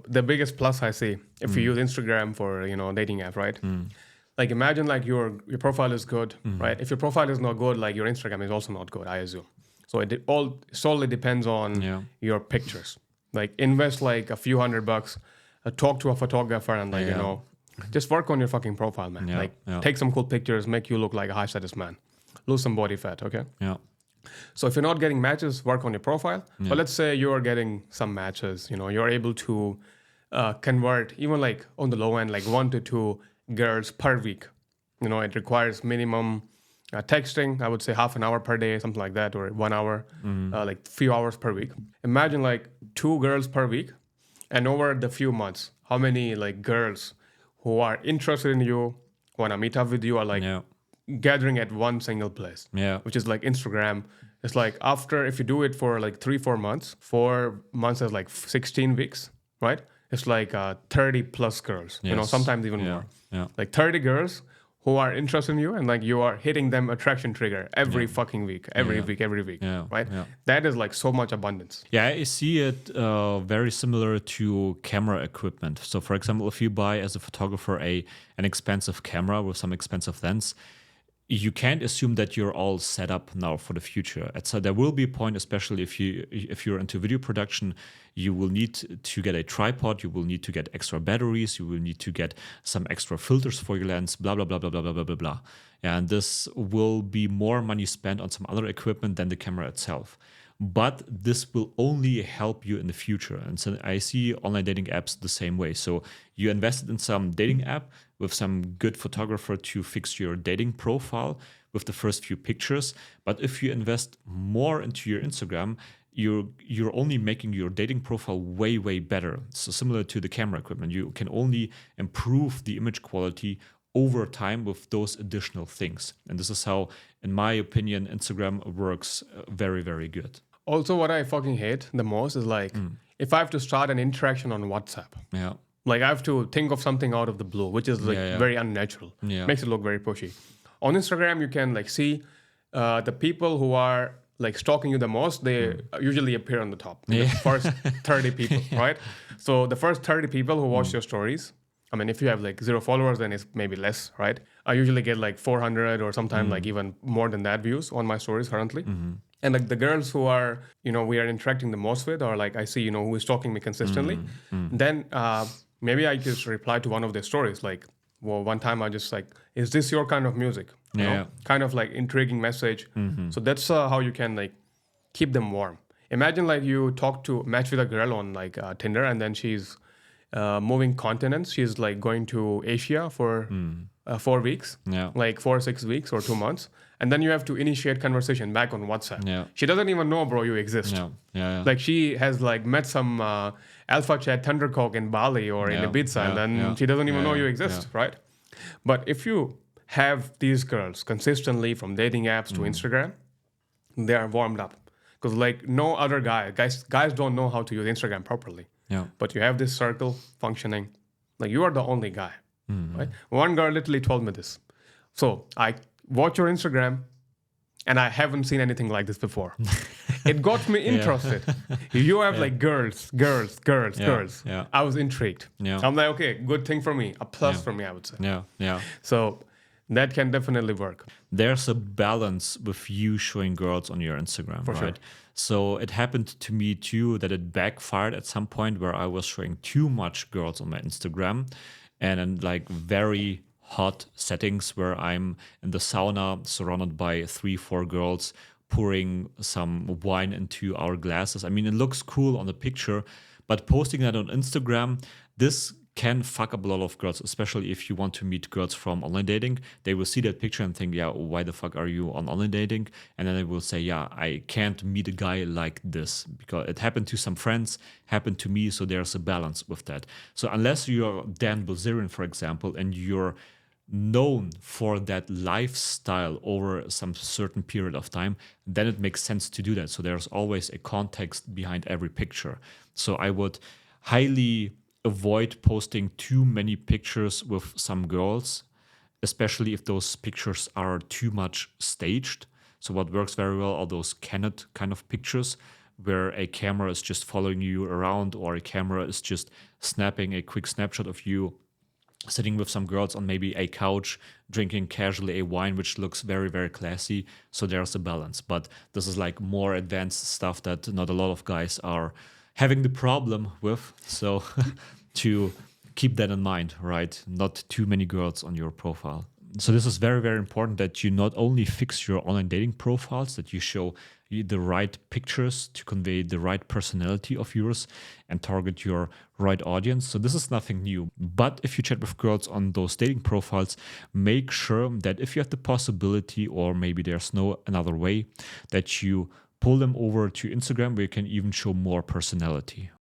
the biggest plus I see if you use Instagram for, dating app, right? Like imagine like your profile is good, right? If your profile is not good, like your Instagram is also not good, I assume. So it all solely depends on your pictures. Like invest like a few $100, talk to a photographer and like, just work on your fucking profile, man. Take some cool pictures, make you look like a high status man. Lose some body fat, okay? Yeah. So if you're not getting matches, work on your profile. But let's say you're getting some matches, you're able to convert even like on the low end, like 1 to 2 girls per week. It requires minimum texting, I would say half an hour per day, something like that, or 1 hour, like few hours per week. Imagine like 2 girls per week. And over the few months, how many like girls who are interested in you, want to meet up with you, are like gathering at one single place, which is like Instagram. It's like after, if you do it for like 3-4 months, 4 months is like 16 weeks, right? It's like 30 plus girls, sometimes even more. Like 30 girls who are interested in you, and like you are hitting them attraction trigger every fucking week, every week, right? That is like so much abundance. Yeah, I see it very similar to camera equipment. So for example, if you buy as a photographer an expensive camera with some expensive lens, you can't assume that you're all set up now for the future. So there will be a point, especially if you're into video production, you will need to get a tripod, you will need to get extra batteries, you will need to get some extra filters for your lens, blah, blah, blah, blah, blah, blah, blah, blah, blah. And this will be more money spent on some other equipment than the camera itself. But this will only help you in the future. And so I see online dating apps the same way. So you invested in some dating app with some good photographer to fix your dating profile with the first few pictures. But if you invest more into your Instagram, you're only making your dating profile way, way better. So similar to the camera equipment, you can only improve the image quality over time with those additional things. And this is how, in my opinion, Instagram works very, very good. Also, what I fucking hate the most is like, if I have to start an interaction on WhatsApp, like I have to think of something out of the blue, which is like very unnatural. Makes it look very pushy. On Instagram, you can like see the people who are like stalking you the most, they usually appear on the top. The first 30 people, right? So the first 30 people who watch your stories, I mean, if you have like 0 followers, then it's maybe less, right? I usually get like 400 or sometimes like even more than that views on my stories currently. And like the girls who are, we are interacting the most with, or like I see, who is stalking me consistently, then maybe I just reply to one of their stories. Like, well, one time I just like, is this your kind of music? You know? Kind of like intriguing message. So that's how you can like keep them warm. Imagine like you match with a girl on like Tinder, and then she's moving continents. She's like going to Asia for 4 weeks, like 4 or 6 weeks or 2 months. And then you have to initiate conversation back on WhatsApp. She doesn't even know, bro, you exist. Like she has like met some Alpha Chat Thundercock in Bali or in Ibiza, and then she doesn't even know you exist, right? But if you have these girls consistently from dating apps to Instagram, they are warmed up. Because like no other guys don't know how to use Instagram properly. But you have this circle functioning. Like you are the only guy, right? One girl literally told me this. So I watch your Instagram, and I haven't seen anything like this before. It got me interested. You have like girls. I was intrigued. I'm like, okay, good thing for me. A plus for me, I would say. So that can definitely work. There's a balance with you showing girls on your Instagram, for right? Sure. So it happened to me too that it backfired at some point where I was showing too much girls on my Instagram, and in like very hot settings where I'm in the sauna surrounded by 3-4 girls pouring some wine into our glasses. I mean, it looks cool on the picture, but posting that on Instagram, this can fuck up a lot of girls, especially if you want to meet girls from online dating. They will see that picture and think, yeah, why the fuck are you on online dating? And then they will say, yeah, I can't meet a guy like this, because it happened to some friends, happened to me, so there's a balance with that. So unless you're Dan Bilzerian, for example, and you're known for that lifestyle over some certain period of time, then it makes sense to do that. So there's always a context behind every picture. So I would highly avoid posting too many pictures with some girls, especially if those pictures are too much staged. So what works very well are those candid kind of pictures where a camera is just following you around, or a camera is just snapping a quick snapshot of you sitting with some girls on maybe a couch, drinking casually a wine, which looks very, very classy. So there's a balance. But this is like more advanced stuff that not a lot of guys are having the problem with. So to keep that in mind, right? Not too many girls on your profile. So this is very, very important that you not only fix your online dating profiles, that you show the right pictures to convey the right personality of yours and target your right audience. So this is nothing new. But if you chat with girls on those dating profiles, make sure that if you have the possibility, or maybe there's no another way, that you pull them over to Instagram, where you can even show more personality.